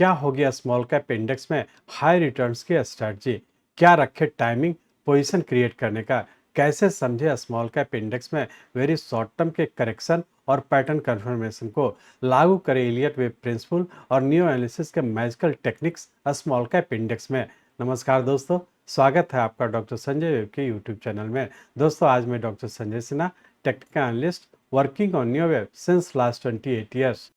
क्या होगी small cap index में हाई रिटर्न्स की स्ट्रेटजी? क्या रखे टाइमिंग पोजीशन क्रिएट करने का? कैसे समझे स्मॉल कैप इंडेक्स में वेरी शॉर्ट टर्म के करेक्शन और पैटर्न कंफर्मेशन को? लागू करें इलियट वेव प्रिंसिपल और न्यू एनालिसिस के magical techniques small cap index में। नमस्कार दोस्तों, स्वागत है आपका डॉक्टर संजय वेब के यूट्यूब चैनल में। दोस्तों, आज मैं doctor Sanjay Sinha, technical analyst working on new web since last 28 years.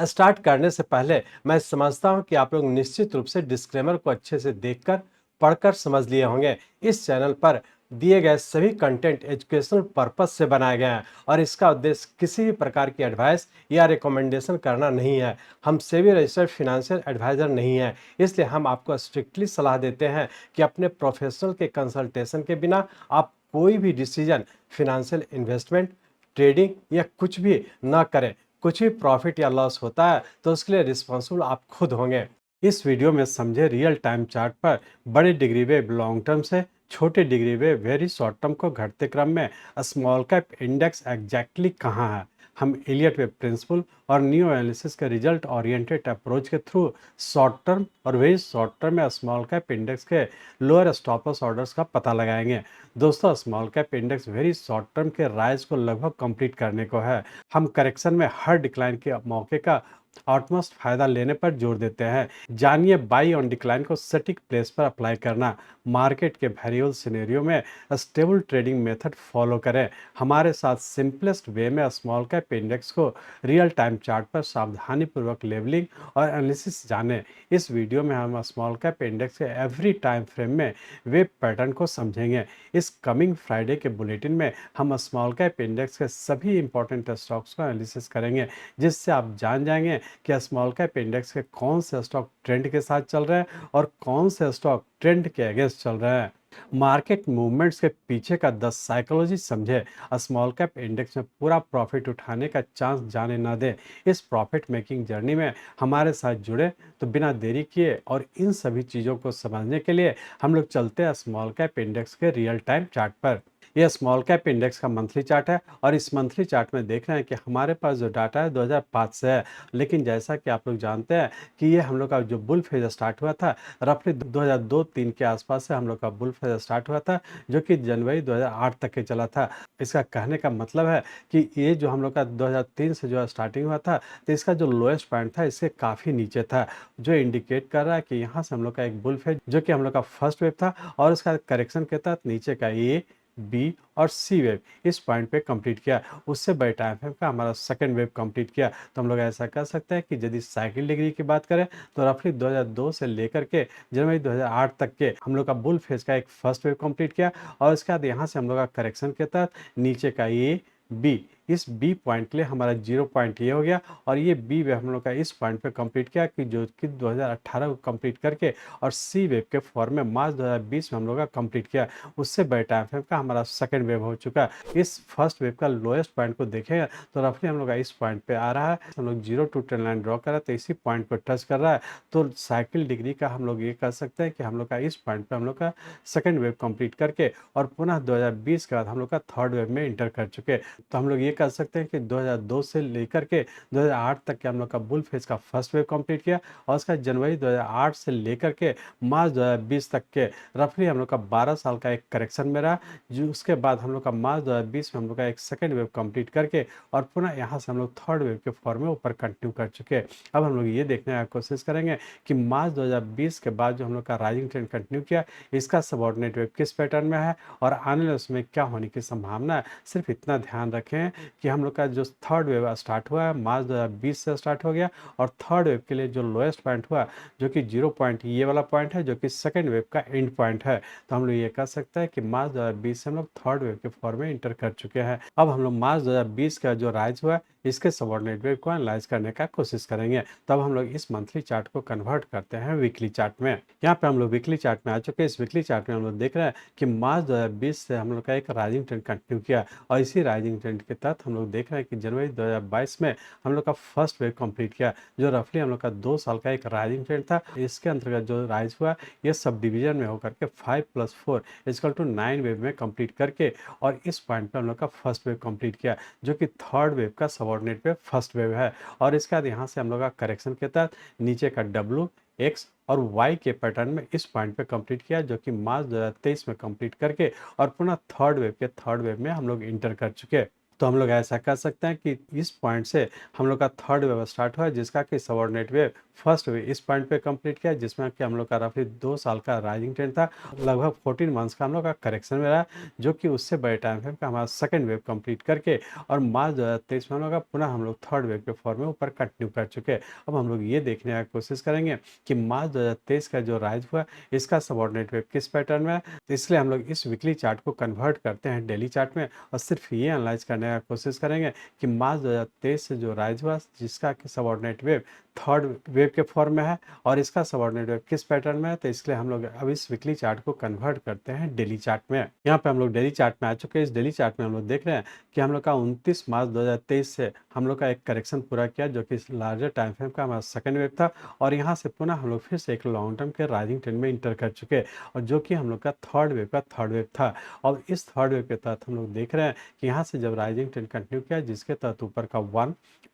Start करने से पहले मैं समझता हूं कि आप लोग निश्चित रूप से डिस्क्लेमर को अच्छे से देखकर पढ़कर समझ लिए होंगे। इस चैनल पर दिए गए सभी कंटेंट एजुकेशनल पर्पस से बनाए गए हैं और इसका उद्देश्य किसी भी प्रकार की एडवाइस या रिकमेंडेशन करना नहीं है। हम सेबी रजिस्टर्ड फाइनेंशियल एडवाइजर नहीं है, इसलिए हम आपको स्ट्रिक्टली सलाह देते हैं कि अपने प्रोफेशनल के कंसल्टेशन के बिना आप कोई भी डिसीजन, फिनेंशियल इन्वेस्टमेंट, ट्रेडिंग या कुछ भी ना करें। कुछ भी प्रॉफिट या लॉस होता है तो उसके लिए रिस्पॉन्सिबल आप खुद होंगे। इस वीडियो में समझे रियल टाइम चार्ट पर बड़े डिग्री वेव लॉन्ग टर्म से छोटे degree wave very short term को घटते क्रम में स्मॉल कैप इंडेक्स एग्जैक्टली कहाँ है। हम इलियट वेव प्रिंसिपल और न्यू एनालिसिस के रिजल्ट ओरिएंटेड अप्रोच के थ्रू शॉर्ट टर्म और वेरी शॉर्ट टर्म में स्मॉल कैप इंडेक्स के लोअर स्टॉप लॉस ऑर्डर्स का पता लगाएंगे। दोस्तों, small cap index very short term के राइज को लगभग कंप्लीट करने को है। हम करेक्शन में हर डिक्लाइन के मौके का ऑटमोस्ट फायदा लेने पर जोर देते हैं। जानिए बाई ऑन डिक्लाइन को सटीक प्लेस पर अप्लाई करना। मार्केट के वेरिएबल सिनेरियो में स्टेबल ट्रेडिंग मेथड फॉलो करें। हमारे साथ सिंपलेस्ट वे में स्मॉल कैप इंडेक्स को रियल टाइम चार्ट पर सावधानी पूर्वक लेबलिंग और एनालिसिस जानें। इस वीडियो में हम स्मॉल कैप इंडेक्स के एवरी टाइम फ्रेम में वेब पैटर्न को समझेंगे। इस कमिंग फ्राइडे के बुलेटिन में हम स्मॉल कैप इंडेक्स के सभी इंपॉर्टेंट स्टॉक्स का एनालिसिस करेंगे, जिससे आप जान जाएंगे कि स्मॉल कैप इंडेक्स के कौन से स्टॉक ट्रेंड के साथ चल रहे हैं और कौन से स्टॉक ट्रेंड के अगेंस्ट चल रहे हैं। मार्केट मूवमेंट्स के पीछे का 10 साइकोलॉजी समझे। स्मॉल कैप इंडेक्स में पूरा प्रॉफिट उठाने का चांस जाने ना दें। इस प्रॉफिट मेकिंग जर्नी में हमारे साथ जुड़े तो बिना देरी किए और इन सभी चीज़ों को समझने के लिए हम लोग चलते हैं स्मॉल कैप इंडेक्स के रियल टाइम चार्ट पर। यह स्मॉल कैप इंडेक्स का मंथली चार्ट है और इस मंथली चार्ट में देख रहे हैं कि हमारे पास जो डाटा है 2005 से है। लेकिन जैसा कि आप लोग जानते हैं कि ये हम लोग का जो बुल फेज स्टार्ट हुआ था रफली 2002-3 के आसपास से हम लोग का बुल फेज स्टार्ट हुआ था, जो कि जनवरी 2008 तक के चला था। इसका कहने का मतलब है कि ये जो हम लोग का 2003 से जो स्टार्टिंग हुआ था, तो इसका जो लोएस्ट पॉइंट था इससे काफ़ी नीचे था, जो इंडिकेट कर रहा है कि यहाँ से हम लोग का एक बुल फेज जो कि हम लोग का फर्स्ट वेव था और उसका करेक्शन के तहत नीचे का ए, बी और सी वेव इस पॉइंट पे कंप्लीट किया। उससे बड़े टाइम फ्रेम का हमारा सेकंड वेव कंप्लीट किया। तो हम लोग ऐसा कर सकते हैं कि यदि साइकिल डिग्री की बात करें तो रफली 2002 से लेकर के जनवरी 2008 तक के हम लोग का बुल फेज का एक फर्स्ट वेव कंप्लीट किया और उसके बाद यहाँ से हम लोग का करेक्शन के तहत नीचे का ए, बी, इस बी पॉइंट के लिए हमारा 0 पॉइंट ये हो गया और ये बी वेव हम लोग का इस पॉइंट पे कंप्लीट किया कि जो कि 2018 को कंप्लीट करके और सी वेव के फॉर्म में मार्च 2020 में हम लोग का कंप्लीट किया। उससे बड़े टाइम फ्रेम का हमारा सेकंड वेव हो चुका है। इस फर्स्ट वेव का लोएस्ट पॉइंट को देखेंगे तो रफली हम लोग का इस पॉइंट पे आ रहा है। हम लोग 0 टू ट्रेंड लाइन ड्रॉ कर रहा है तो इसी पॉइंट पर टच कर रहा है। तो साइकिल डिग्री का हम लोग ये कर सकते हैं कि हम लोग का इस पॉइंट पे हम लोग का सेकंड वेव कंप्लीट करके और पुनः 2020 के बाद हम लोग का थर्ड वेव में इंटर कर चुके। तो हम लोग ये कर सकते हैं कि 2002 से लेकर के 2008 तक के हम लोग का बुल फेज का फर्स्ट वेव कंप्लीट किया और उसका जनवरी 2008 से लेकर के मार्च 2020 तक के रफली हम लोग का 12 साल का एक करेक्शन में रहा। जो उसके बाद हम लोग का मार्च 2020 में हम लोग का एक सेकेंड वेव कंप्लीट करके और पुनः यहाँ से हम लोग थर्ड वेव के फॉर्म में ऊपर कंटिन्यू कर चुके। अब हम लोग ये देखने की कोशिश करेंगे कि मार्च 2020 के बाद जो हम लोग का राइजिंग ट्रेंड कंटिन्यू किया, इसका सबऑर्डिनेट वेव किस पैटर्न में है और आने वाले उसमें क्या होने की संभावना है। सिर्फ इतना ध्यान रखें कि हम लोग का जो थर्ड वेव स्टार्ट हुआ है मार्च 2020 से स्टार्ट हो गया और थर्ड वेव के लिए जो लोएस्ट पॉइंट हुआ जो कि 0 पॉइंट ये वाला पॉइंट है जो कि सेकंड वेव का एंड पॉइंट है। तो हम लोग ये कर सकते हैं कि मार्च 2020 से हम लोग थर्ड वेव के फॉर्म में इंटर कर चुके हैं। अब हम लोग मार्च 2020 का जो राइज हुआ है इसके सबऑर्डिनेट वेव को एनालाइज करने का कोशिश करेंगे। तब हम लोग इस मंथली चार्ट को कन्वर्ट करते हैं वीकली चार्ट में। यहाँ पे हम लोग वीकली चार्ट में आ चुके हैं। इस वीकली चार्ट में हम लोग देख रहे हैं कि मार्च 2020 से हम लोग का एक राइजिंग ट्रेंड कंटिन्यू किया और इसी राइजिंग ट्रेंड के तहत हम लोग देख रहे हैं कि जनवरी 2022 में हम लोग का फर्स्ट वेव कंप्लीट किया, जो रफली हम लोग का 2 साल का एक राइजिंग ट्रेंड था। इसके अंतर्गत जो राइज हुआ ये सब डिवीजन में होकर के 5+4 इक्वल टू 9 वेव में कंप्लीट करके और इस पॉइंट पे हम लोग का फर्स्ट वेव कंप्लीट किया, जो कि थर्ड वेव का सब सबऑर्डिनेट वेव फर्स्ट वेव है। और इसके बाद यहाँ से हम लोग का करेक्शन के तहत नीचे का डब्ल्यू, एक्स और वाई के पैटर्न में इस पॉइंट पे कंप्लीट किया, जो कि मार्च 2023 में कंप्लीट करके और पुनः थर्ड वेव में हम लोग इंटर कर चुके हैं। तो हम लोग ऐसा कर सकते हैं कि इस पॉइंट से हम लोग का थर्ड वेव स्टार्ट हुआ, जिसका कि सबऑर्डिनेट वेव फर्स्ट वेव इस पॉइंट पे कंप्लीट किया, जिसमें कि हम लोग का रफली 2 साल का राइजिंग ट्रेंड था, लगभग 14 मंथ्स का हम लोग का करेक्शन में रहा, जो कि उससे बड़े टाइम फ्रेम का हमारा सेकंड वेव कंप्लीट करके और मार्च 2023 में हम लोग का पुनः हम लोग थर्ड वेव के फॉर्म में ऊपर कंटिन्यू कर चुके हैं। अब हम लोग ये देखने की कोशिश करेंगे कि मार्च 2023 का जो राइज हुआ इसका सबऑर्डिनेट वेव किस पैटर्न में है। तो इसलिए हम लोग इस वीकली चार्ट को कन्वर्ट करते हैं डेली चार्ट में और सिर्फ ये एनालाइज करने का कोशिश करेंगे कि मार्च 2023 से जो राइज हुआ, जिसका कि सबऑर्डिनेट वेव थर्ड वेव के फॉर्म में है और इसका सबऑर्डिनेट वेव किस पैटर्न में है। तो इसलिए हम लोग अब इस वीकली चार्ट को कन्वर्ट करते हैं डेली चार्ट में। यहाँ पे हम लोग डेली चार्ट में आ चुके हैं। इस डेली चार्ट में हम लोग देख रहे हैं कि हम लोग का 29 मार्च 2023 से हम लोग का एक करेक्शन पूरा किया, जो कि लार्जर टाइम फ्रेम का हमारा सेकंड वेव था और यहाँ से पुनः हम लोग फिर से एक लॉन्ग टर्म के राइजिंग ट्रेंड में इंटर कर चुके हैं और जो कि हम लोग का थर्ड वेव था। और इस थर्ड वेव के तहत हम लोग देख रहे हैं कि यहाँ से जब राइजिंग ट्रेंड कंटिन्यू किया, जिसके तहत ऊपर का 1,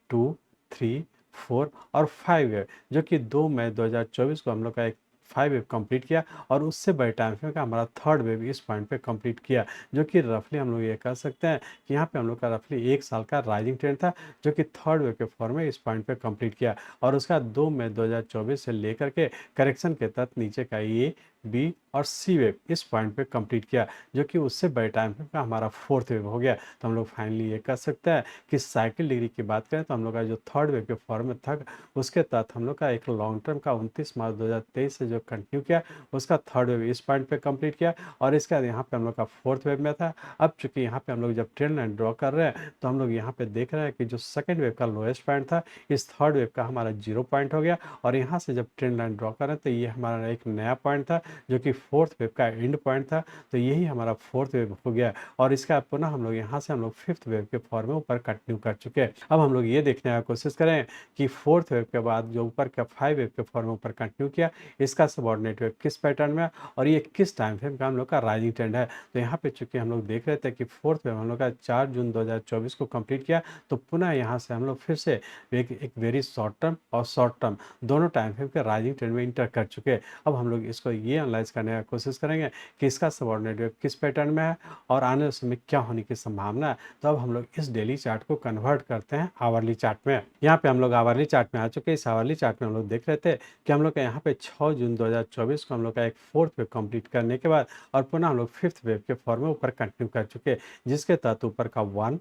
2, 3, 4 और 5 वेव, जो कि 2 मई 2024 को हम लोग का एक 5 वेव कंप्लीट किया और उससे बड़े टाइम फ्रेम का हमारा थर्ड वेव इस पॉइंट पे कंप्लीट किया, जो कि रफली हम लोग ये कह सकते हैं कि यहाँ पे हम लोग का रफली 1 साल का राइजिंग ट्रेंड था, जो कि थर्ड वेव के फॉर्म में इस पॉइंट पे कंप्लीट किया और उसका 2 मई 2024 से लेकर के करेक्शन के तहत नीचे का ए, बी और सी वेव इस पॉइंट पे कंप्लीट किया, जो कि उससे बड़े टाइम फ्रेम का हमारा फोर्थ वेव हो गया। तो हम लोग फाइनली ये कह सकते हैं कि साइकिल डिग्री की बात करें तो हम लोग का जो थर्ड वेव के फॉर्म में था, उसके तहत हम लोग का एक लॉन्ग टर्म का 29 मार्च 2023 से जो कंटिन्यू किया, उसका थर्ड वेव इस पॉइंट पे कंप्लीट किया और इसके बाद यहाँ पे हम लोग का फोर्थ वेव में था। अब चूंकि यहाँ पे हम लोग जब ट्रेंड लाइन ड्रॉ कर रहे हैं तो हम लोग यहाँ पे देख रहे हैं कि जो सेकंड वेव का लोएस्ट पॉइंट था, इस थर्ड वेव का हमारा 0 पॉइंट हो गया और यहाँ से जब ट्रेंड लाइन ड्रॉ कर रहे हैं तो ये हमारा एक नया पॉइंट था, जो कि फोर्थ वेव का एंड पॉइंट था। तो यही हमारा फोर्थ वेव हो गया और इसका पुनः हम लोग यहाँ से हम लोग फिफ्थ वेव के फॉर्म में ऊपर कंटिन्यू कर चुके हैं। अब हम लोग ये देखने की कोशिश करें कि फोर्थ वेव के बाद जो ऊपर का 5 वेव के फॉर्म में ऊपर कंटिन्यू किया, इसका सबऑर्डिनेट वेव किस पैटर्न में और ये किस टाइम फ्रेम का हम लोग का राइजिंग ट्रेंड है। तो यहाँ पे चूंकि हम लोग देख रहे थे कि फोर्थ वेव हम लोग का 4 जून 2024 को कंप्लीट किया, तो पुनः यहाँ से हम लोग फिर से एक वेरी शॉर्ट टर्म और शॉर्ट टर्म दोनों टाइम फ्रेम के राइजिंग ट्रेंड में इंटर कर चुके हैं। अब हम लोग इसको ये एनालाइज करने की कोशिश करेंगे कि इसका सबऑर्डिनेट वेव किस पैटर्न में है और आने वाले समय क्या होने की संभावना है। तो अब हम लोग इस डेली चार्ट को कन्वर्ट करते हैं आवरली चार्ट में। यहाँ पे हम लोग आवरली चार्ट में आ चुके हैं। इस आवरली चार्ट में हम लोग देख रहे थे कि हम लोग का यहाँ पे 6 जून 2024 को हम लोग का एक फोर्थ वेव कंप्लीट करने के बाद और पुनः हम लोग फिफ्थ वेव के फॉर्म में ऊपर कंटिन्यू कर चुके हैं, जिसके तहत ऊपर का 1,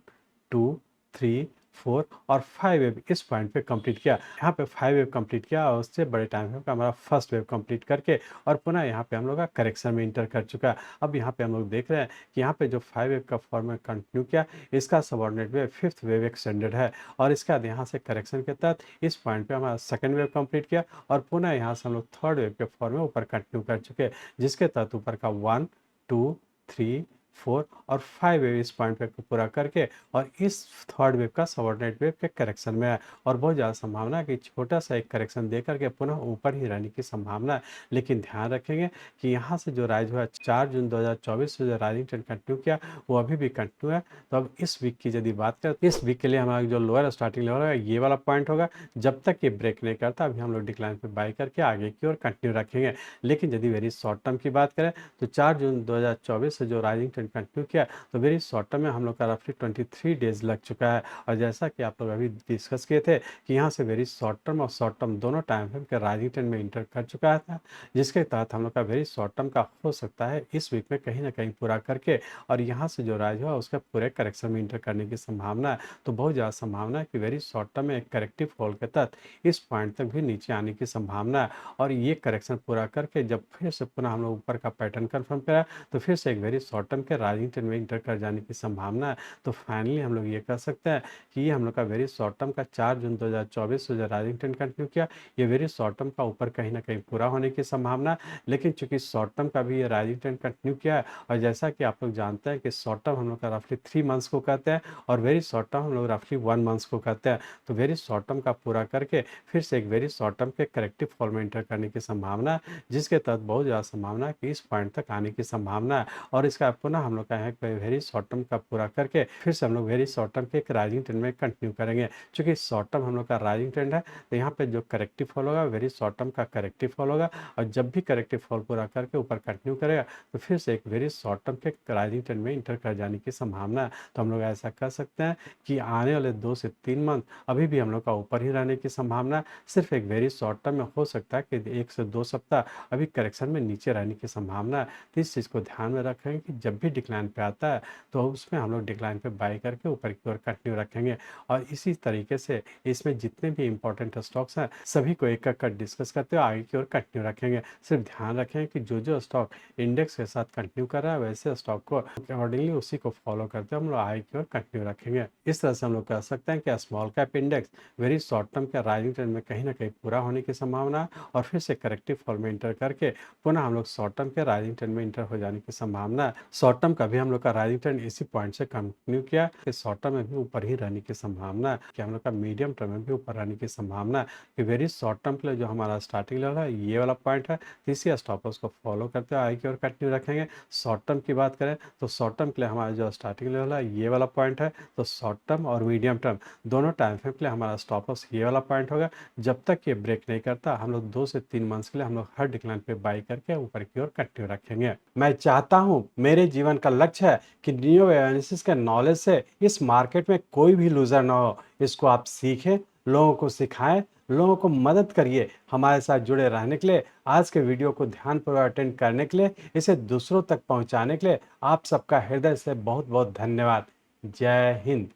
2, 3, 4 और 5 वेव इस पॉइंट पे कंप्लीट किया। यहाँ पे 5 वेव कंप्लीट किया और उससे बड़े टाइम फ्रेम का हमारा फर्स्ट वेव कंप्लीट करके और पुनः यहाँ पे हम लोग का करेक्शन में इंटर कर चुका है। अब यहाँ पे हम लोग देख रहे हैं कि यहाँ पे जो 5 वेव का फॉर्म में कंटिन्यू किया, इसका subordinate wave fifth wave extended है और इसके बाद यहाँ से करेक्शन के तहत इस पॉइंट पे हमारा सेकंड वेव कंप्लीट किया और पुनः यहाँ से हम लोग थर्ड वेव के फॉर्म में ऊपर कंटिन्यू कर चुके हैं, जिसके तहत ऊपर का 1, 2, 3, 4 और 5 वेव इस पॉइंट पे पूरा करके और इस थर्ड वेव का सबऑर्डिनेट वेव के करेक्शन में है और बहुत ज़्यादा संभावना है कि छोटा सा एक करेक्शन दे करके पुनः ऊपर ही रहने की संभावना है। लेकिन ध्यान रखेंगे कि यहाँ से जो राइज हुआ 4 जून 2024 से जो राइजिंग ट्रेंड कंटिन्यू किया, वो अभी भी कंटिन्यू है। तो अब इस वीक की यदि बात करें तो इस वीक के लिए हमारा जो लोअर स्टार्टिंग लेवल है ये वाला पॉइंट होगा। जब तक ये ब्रेक नहीं करता अभी हम लोग डिक्लाइन पे बाई करके आगे की ओर कंटिन्यू रखेंगे। लेकिन यदि वेरी शॉर्ट टर्म की बात करें तो 4 जून 2024 से जो राइजिंग ट्रेंड कंटिन्यू किया, तो वेरी शॉर्ट टर्म में हम लोग का रफली 23 डेज लग चुका है और जैसा कि आप लोग अभी डिस्कस किए थे कि यहाँ से वेरी शॉर्ट टर्म और शॉर्ट टर्म दोनों टाइम फ्रेम के राइजिंग ट्रेंड में इंटर कर चुका था, जिसके तहत हम लोग का वेरी शॉर्ट टर्म का हो सकता है इस वीक में कहीं ना कहीं पूरा करके और यहाँ से जो राइज हुआ उसका पूरे करेक्शन में इंटर करने की संभावना है। तो बहुत ज़्यादा संभावना है कि वेरी शॉर्ट टर्म में एक करेक्टिव फॉल के तहत इस पॉइंट तक भी नीचे आने की संभावना है और ये करेक्शन पूरा करके जब फिर से पुनः हम लोग ऊपर का पैटर्न कन्फर्म करा तो फिर से एक वेरी शॉर्ट टर्म के राइजिंग ट्रेंड में इंटर कर जाने की संभावना है। तो फाइनली हम लोग ये कह सकते हैं कि ये हम लोग का वेरी शॉर्ट टर्म का 4 जून 2024 से जो राइजिंग ट्रेंड कंटिन्यू किया, ये वेरी शॉर्ट टर्म का ऊपर कहीं ना कहीं पूरा होने की संभावना है। लेकिन चूंकि शॉर्ट टर्म का भी ये राइजिंग ट्रेंड कंटिन्यू किया है और जैसा कि आप लोग जानते हैं कि शॉर्ट टर्म हम लोग का रफली 3 मंथ्स को कहते हैं और वेरी शॉर्ट टर्म हम लोग रफली 1 मंथ्स को कहते हैं। तो वेरी शॉर्ट टर्म का पूरा करके फिर से एक वेरी शॉर्ट टर्म के करेक्टिव फॉल में इंटर करने की संभावना है, जिसके तहत बहुत ज़्यादा संभावना है कि इस पॉइंट तक आने की संभावना है और इसका पुनः पुनः हम लोग का है वेरी शॉर्ट टर्म का पूरा करके फिर से हम लोग वेरी शॉर्ट टर्म के एक राइजिंग ट्रेंड में कंटिन्यू करेंगे। चूंकि शॉर्ट टर्म हम लोग का राइजिंग ट्रेंड है तो यहाँ पे जो करेक्टिव फॉल होगा वेरी शॉर्ट टर्म का करेक्टिव फॉल होगा, और जब भी करेक्टिव फॉल पूरा करके ऊपर कंटिन्यू करेगा तो फिर से एक वेरी शॉर्ट टर्म के राइजिंग ट्रेंड में इंटर कर जाने की संभावना है। तो हम लोग ऐसा कर सकते हैं कि आने वाले 2 से 3 मंथ अभी भी हम लोग का ऊपर ही रहने की संभावना है। सिर्फ एक वेरी शॉर्ट टर्म में हो सकता है कि 1 से 2 सप्ताह अभी करेक्शन में नीचे रहने की संभावना है। तो इस चीज़ को ध्यान में रखेंगे कि जब भी डिक्लाइन पे आता है तो उसमें हम लोग डिक्लाइन पे बाई करके ऊपर की ओर कंटिन्यू रखेंगे। और इसी तरीके से इसमें जितने भी इंपॉर्टेंट स्टॉक्स हैं सभी को एक एक कर डिस्कस करते हुए आगे की ओर कंटिन्यू रखेंगे। सिर्फ ध्यान रखें कि जो जो स्टॉक इंडेक्स के साथ कंटिन्यू कर रहा है वैसे स्टॉक को अकॉर्डिंगली उसी को फॉलो करते हुए हम लोग आगे की ओर कंटिन्यू रखेंगे। इस तरह से हम लोग कह सकते हैं कि small cap index very short term के राइजिंग ट्रेंड में कहीं ना कहीं पूरा होने की संभावना है, और फिर से करेक्टिव फॉल में इंटर करके पुनः हम लोग शॉर्ट टर्म के राइजिंग ट्रेंड में इंटर हो जाने की संभावना है। शॉर्ट टर्म का भी हम लोग का राइजिंग ट्रेंड इसी पॉइंट से कंटिन्यू किया कि शॉर्ट टर्म में भी ऊपर ही रहने की संभावना है, कि हम लोग का मीडियम टर्म में भी ऊपर रहने की संभावना है। कि वेरी शॉर्ट टर्म के लिए जो हमारा स्टार्टिंग लेवल है ये वाला पॉइंट है, इसी स्टॉप लॉस को फॉलो करते हुए आगे की ओर कंटिन्यू रखेंगे। शॉर्ट टर्म की बात करें तो शॉर्ट टर्म के लिए हमारा जो स्टार्टिंग लेवल है ये वाला पॉइंट है। तो शॉर्ट टर्म और मीडियम टर्म दोनों टाइम फ्रेम के लिए हमारा स्टॉप लॉस ये वाला पॉइंट होगा। जब तक ये ब्रेक नहीं करता हम लोग 2 से 3 मंथ्स के लिए हम लोग हर डिक्लाइन पे बाई करके ऊपर की ओर कंटिन्यू रखेंगे। मैं चाहता हूं, मेरे जीवन का लक्ष्य है कि नियो एनालिसिस के नॉलेज से इस मार्केट में कोई भी लूजर ना हो। इसको आप सीखें, लोगों को सिखाएं, लोगों को मदद करिए। हमारे साथ जुड़े रहने के लिए, आज के वीडियो को ध्यानपूर्वक अटेंड करने के लिए, इसे दूसरों तक पहुंचाने के लिए आप सबका हृदय से बहुत बहुत धन्यवाद। जय हिंद।